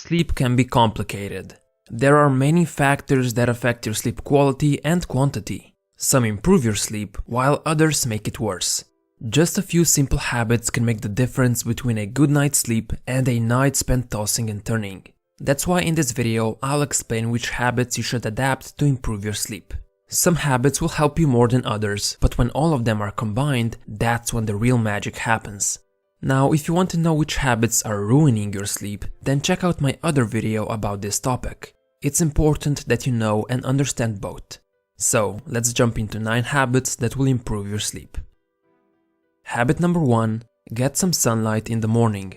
Sleep can be complicated. There are many factors that affect your sleep quality and quantity. Some improve your sleep, while others make it worse. Just a few simple habits can make the difference between a good night's sleep and a night spent tossing and turning. That's why in this video I'll explain which habits you should adapt to improve your sleep. Some habits will help you more than others, but when all of them are combined, that's when the real magic happens. Now, if you want to know which habits are ruining your sleep, then check out my other video about this topic. It's important that you know and understand both. So, let's jump into 9 habits that will improve your sleep. Habit number 1. Get some sunlight in the morning.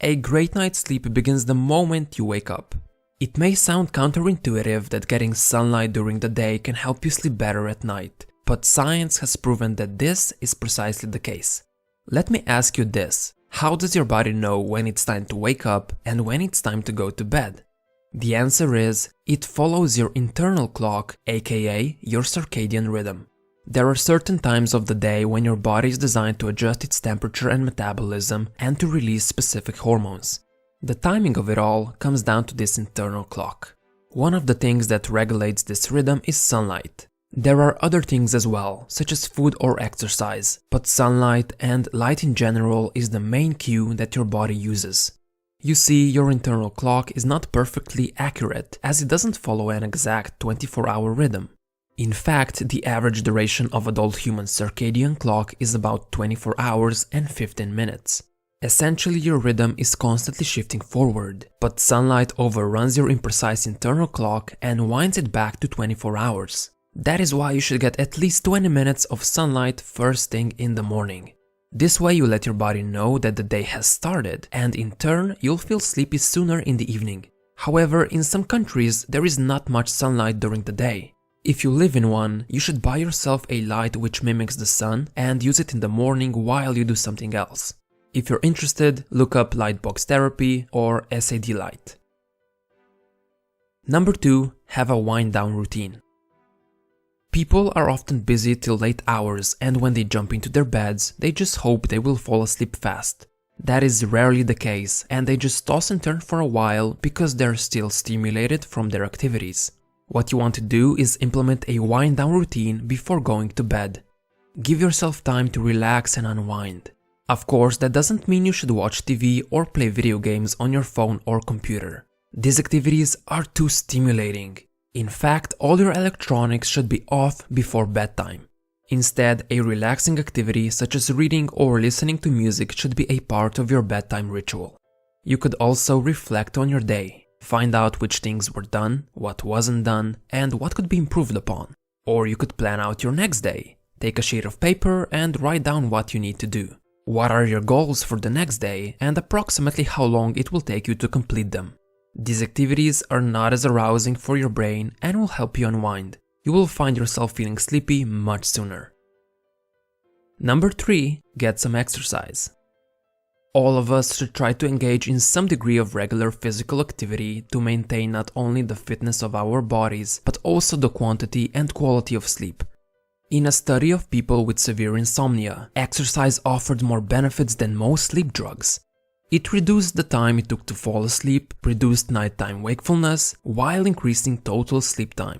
A great night's sleep begins the moment you wake up. It may sound counterintuitive that getting sunlight during the day can help you sleep better at night, but science has proven that this is precisely the case. Let me ask you this: how does your body know when it's time to wake up and when it's time to go to bed? The answer is, it follows your internal clock, aka your circadian rhythm. There are certain times of the day when your body is designed to adjust its temperature and metabolism and to release specific hormones. The timing of it all comes down to this internal clock. One of the things that regulates this rhythm is sunlight. There are other things as well, such as food or exercise, but sunlight and light in general is the main cue that your body uses. You see, your internal clock is not perfectly accurate, as it doesn't follow an exact 24-hour rhythm. In fact, the average duration of adult human circadian clock is about 24 hours and 15 minutes. Essentially, your rhythm is constantly shifting forward, but sunlight overruns your imprecise internal clock and winds it back to 24 hours. That is why you should get at least 20 minutes of sunlight first thing in the morning. This way you let your body know that the day has started, and in turn you'll feel sleepy sooner in the evening. However, in some countries there is not much sunlight during the day. If you live in one, you should buy yourself a light which mimics the sun and use it in the morning while you do something else. If you're interested, look up Lightbox Therapy or SAD Light. Number 2. Have a wind down routine. People are often busy till late hours, and when they jump into their beds, they just hope they will fall asleep fast. That is rarely the case, and they just toss and turn for a while because they're still stimulated from their activities. What you want to do is implement a wind down routine before going to bed. Give yourself time to relax and unwind. Of course, that doesn't mean you should watch TV or play video games on your phone or computer. These activities are too stimulating. In fact, all your electronics should be off before bedtime. Instead, a relaxing activity such as reading or listening to music should be a part of your bedtime ritual. You could also reflect on your day, find out which things were done, what wasn't done, and what could be improved upon. Or you could plan out your next day, take a sheet of paper and write down what you need to do. What are your goals for the next day and approximately how long it will take you to complete them. These activities are not as arousing for your brain and will help you unwind. You will find yourself feeling sleepy much sooner. Number 3. Get some exercise. All of us should try to engage in some degree of regular physical activity to maintain not only the fitness of our bodies, but also the quantity and quality of sleep. In a study of people with severe insomnia, exercise offered more benefits than most sleep drugs. It reduced the time it took to fall asleep, reduced nighttime wakefulness, while increasing total sleep time.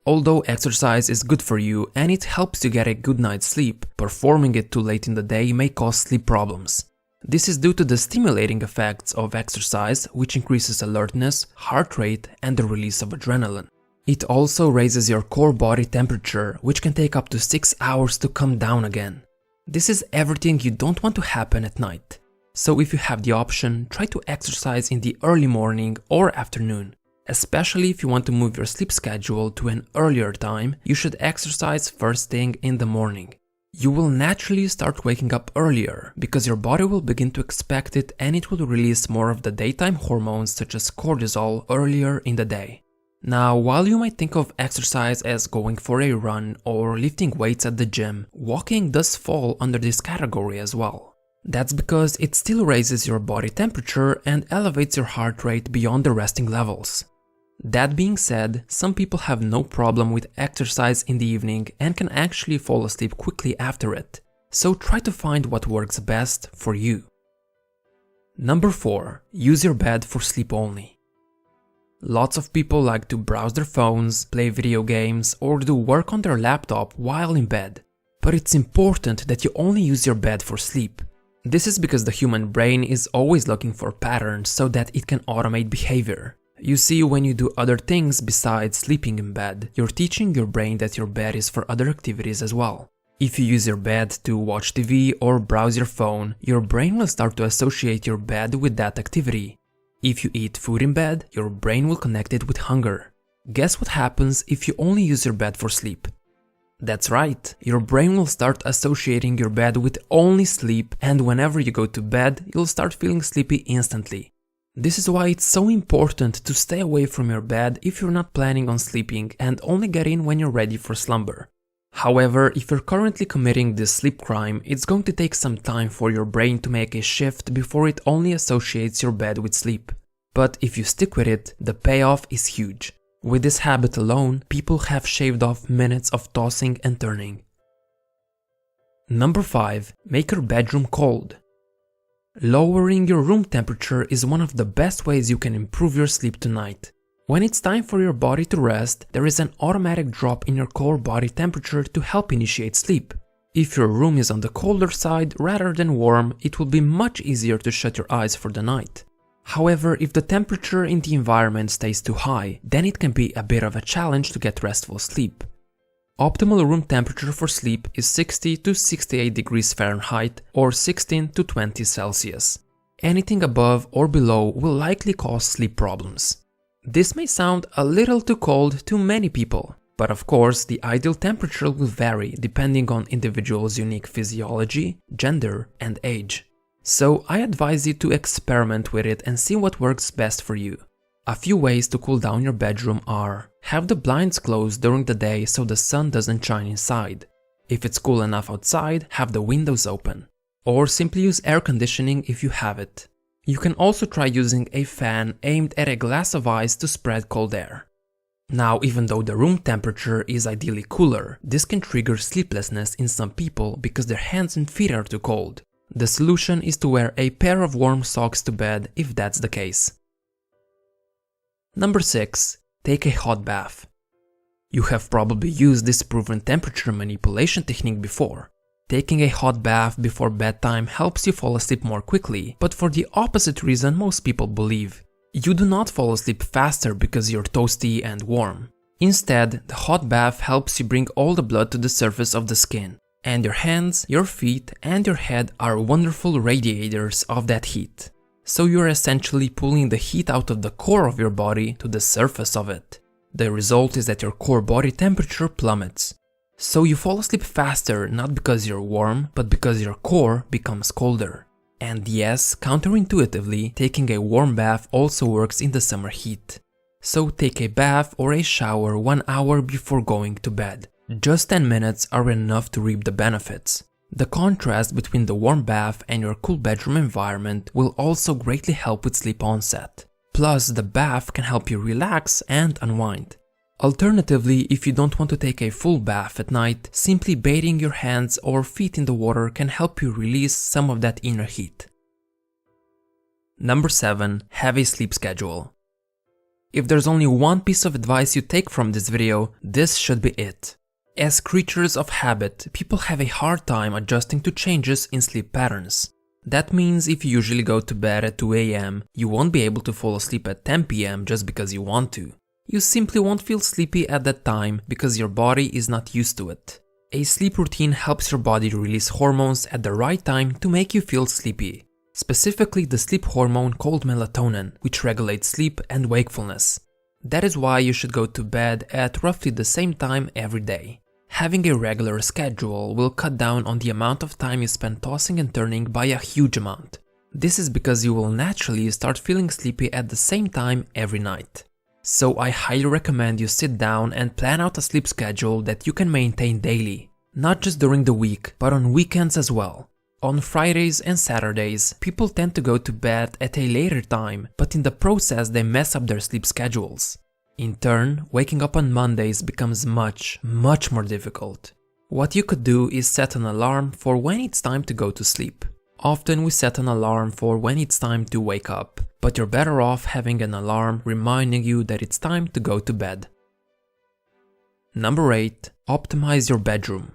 Although exercise is good for you and it helps you get a good night's sleep, performing it too late in the day may cause sleep problems. This is due to the stimulating effects of exercise, which increases alertness, heart rate, and the release of adrenaline. It also raises your core body temperature, which can take up to 6 hours to come down again. This is everything you don't want to happen at night. So if you have the option, try to exercise in the early morning or afternoon. Especially if you want to move your sleep schedule to an earlier time, you should exercise first thing in the morning. You will naturally start waking up earlier because your body will begin to expect it and it will release more of the daytime hormones such as cortisol earlier in the day. Now, while you might think of exercise as going for a run or lifting weights at the gym, walking does fall under this category as well. That's because it still raises your body temperature and elevates your heart rate beyond the resting levels. That being said, some people have no problem with exercise in the evening and can actually fall asleep quickly after it. So try to find what works best for you. Number 4. Use your bed for sleep only. Lots of people like to browse their phones, play video games, or do work on their laptop while in bed. But it's important that you only use your bed for sleep. This is because the human brain is always looking for patterns so that it can automate behavior. You see, when you do other things besides sleeping in bed, you're teaching your brain that your bed is for other activities as well. If you use your bed to watch TV or browse your phone, your brain will start to associate your bed with that activity. If you eat food in bed, your brain will connect it with hunger. Guess what happens if you only use your bed for sleep? That's right, your brain will start associating your bed with only sleep, and whenever you go to bed, you'll start feeling sleepy instantly. This is why it's so important to stay away from your bed if you're not planning on sleeping and only get in when you're ready for slumber. However, if you're currently committing this sleep crime, it's going to take some time for your brain to make a shift before it only associates your bed with sleep. But if you stick with it, the payoff is huge. With this habit alone, people have shaved off minutes of tossing and turning. Number 5. Make your bedroom cold. Lowering your room temperature is one of the best ways you can improve your sleep tonight. When it's time for your body to rest, there is an automatic drop in your core body temperature to help initiate sleep. If your room is on the colder side rather than warm, it will be much easier to shut your eyes for the night. However, if the temperature in the environment stays too high, then it can be a bit of a challenge to get restful sleep. Optimal room temperature for sleep is 60 to 68 degrees Fahrenheit or 16 to 20 Celsius. Anything above or below will likely cause sleep problems. This may sound a little too cold to many people, but of course the ideal temperature will vary depending on individuals' unique physiology, gender, and age. So I advise you to experiment with it and see what works best for you. A few ways to cool down your bedroom are: have the blinds closed during the day so the sun doesn't shine inside. If it's cool enough outside, have the windows open. Or simply use air conditioning if you have it. You can also try using a fan aimed at a glass of ice to spread cold air. Now, even though the room temperature is ideally cooler, this can trigger sleeplessness in some people because their hands and feet are too cold. The solution is to wear a pair of warm socks to bed if that's the case. Number 6. Take a hot bath. You have probably used this proven temperature manipulation technique before. Taking a hot bath before bedtime helps you fall asleep more quickly, but for the opposite reason most people believe. You do not fall asleep faster because you're toasty and warm. Instead, the hot bath helps you bring all the blood to the surface of the skin, and your hands, your feet, and your head are wonderful radiators of that heat. So you're essentially pulling the heat out of the core of your body to the surface of it. The result is that your core body temperature plummets. So you fall asleep faster not because you're warm, but because your core becomes colder. And yes, counterintuitively, taking a warm bath also works in the summer heat. So take a bath or a shower 1 hour before going to bed. Just 10 minutes are enough to reap the benefits. The contrast between the warm bath and your cool bedroom environment will also greatly help with sleep onset. Plus, the bath can help you relax and unwind. Alternatively, if you don't want to take a full bath at night, simply bathing your hands or feet in the water can help you release some of that inner heat. Number 7. Have a sleep schedule. If there's only one piece of advice you take from this video, this should be it. As creatures of habit, people have a hard time adjusting to changes in sleep patterns. That means if you usually go to bed at 2 AM, you won't be able to fall asleep at 10 PM just because you want to. You simply won't feel sleepy at that time because your body is not used to it. A sleep routine helps your body release hormones at the right time to make you feel sleepy. Specifically the sleep hormone called melatonin, which regulates sleep and wakefulness. That is why you should go to bed at roughly the same time every day. Having a regular schedule will cut down on the amount of time you spend tossing and turning by a huge amount. This is because you will naturally start feeling sleepy at the same time every night. So I highly recommend you sit down and plan out a sleep schedule that you can maintain daily, not just during the week, but on weekends as well. On Fridays and Saturdays, people tend to go to bed at a later time, but in the process they mess up their sleep schedules. In turn, waking up on Mondays becomes much more difficult. What you could do is set an alarm for when it's time to go to sleep. Often we set an alarm for when it's time to wake up, but you're better off having an alarm reminding you that it's time to go to bed. Number 8. Optimize your bedroom.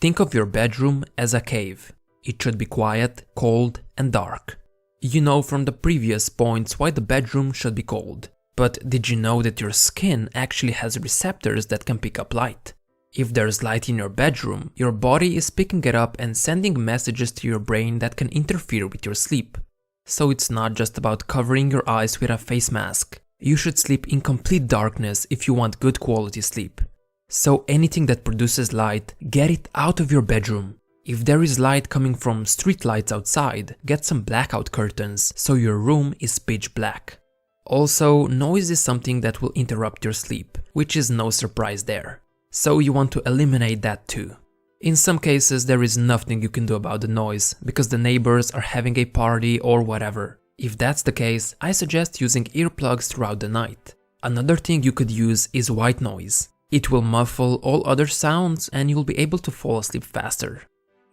Think of your bedroom as a cave. It should be quiet, cold, and dark. You know from the previous points why the bedroom should be cold. But did you know that your skin actually has receptors that can pick up light? If there's light in your bedroom, your body is picking it up and sending messages to your brain that can interfere with your sleep. So it's not just about covering your eyes with a face mask. You should sleep in complete darkness if you want good quality sleep. So anything that produces light, get it out of your bedroom. If there is light coming from street lights outside, get some blackout curtains so your room is pitch black. Also, noise is something that will interrupt your sleep, which is no surprise there. So you want to eliminate that too. In some cases there is nothing you can do about the noise because the neighbors are having a party or whatever. If that's the case, I suggest using earplugs throughout the night. Another thing you could use is white noise. It will muffle all other sounds and you'll be able to fall asleep faster.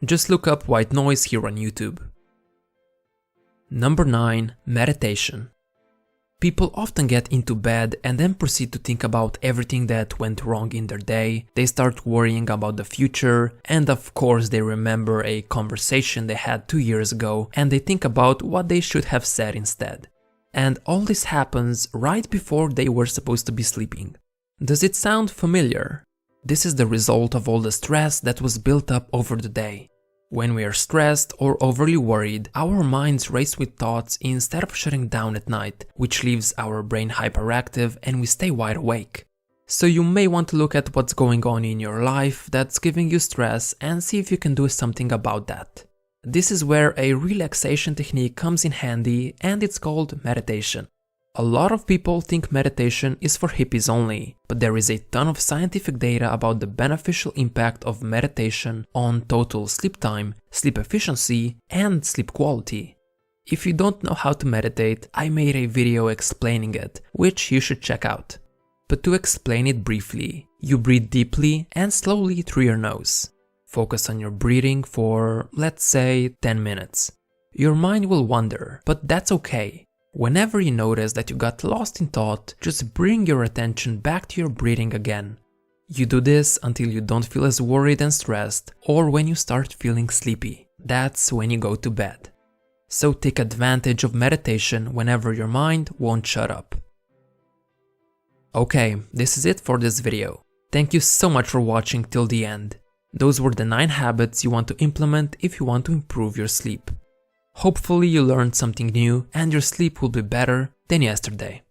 Just look up white noise here on YouTube. Number 9. Meditation. People often get into bed and then proceed to think about everything that went wrong in their day. They start worrying about the future, and of course they remember a conversation they had 2 years ago and they think about what they should have said instead. And all this happens right before they were supposed to be sleeping. Does it sound familiar? This is the result of all the stress that was built up over the day. When we are stressed or overly worried, our minds race with thoughts instead of shutting down at night, which leaves our brain hyperactive and we stay wide awake. So you may want to look at what's going on in your life that's giving you stress and see if you can do something about that. This is where a relaxation technique comes in handy, and it's called meditation. A lot of people think meditation is for hippies only, but there is a ton of scientific data about the beneficial impact of meditation on total sleep time, sleep efficiency, and sleep quality. If you don't know how to meditate, I made a video explaining it, which you should check out. But to explain it briefly, you breathe deeply and slowly through your nose. Focus on your breathing for, let's say, 10 minutes. Your mind will wander, but that's okay. Whenever you notice that you got lost in thought, just bring your attention back to your breathing again. You do this until you don't feel as worried and stressed, or when you start feeling sleepy. That's when you go to bed. So take advantage of meditation whenever your mind won't shut up. Okay, this is it for this video. Thank you so much for watching till the end. Those were the 9 habits you want to implement if you want to improve your sleep. Hopefully you learned something new and your sleep will be better than yesterday.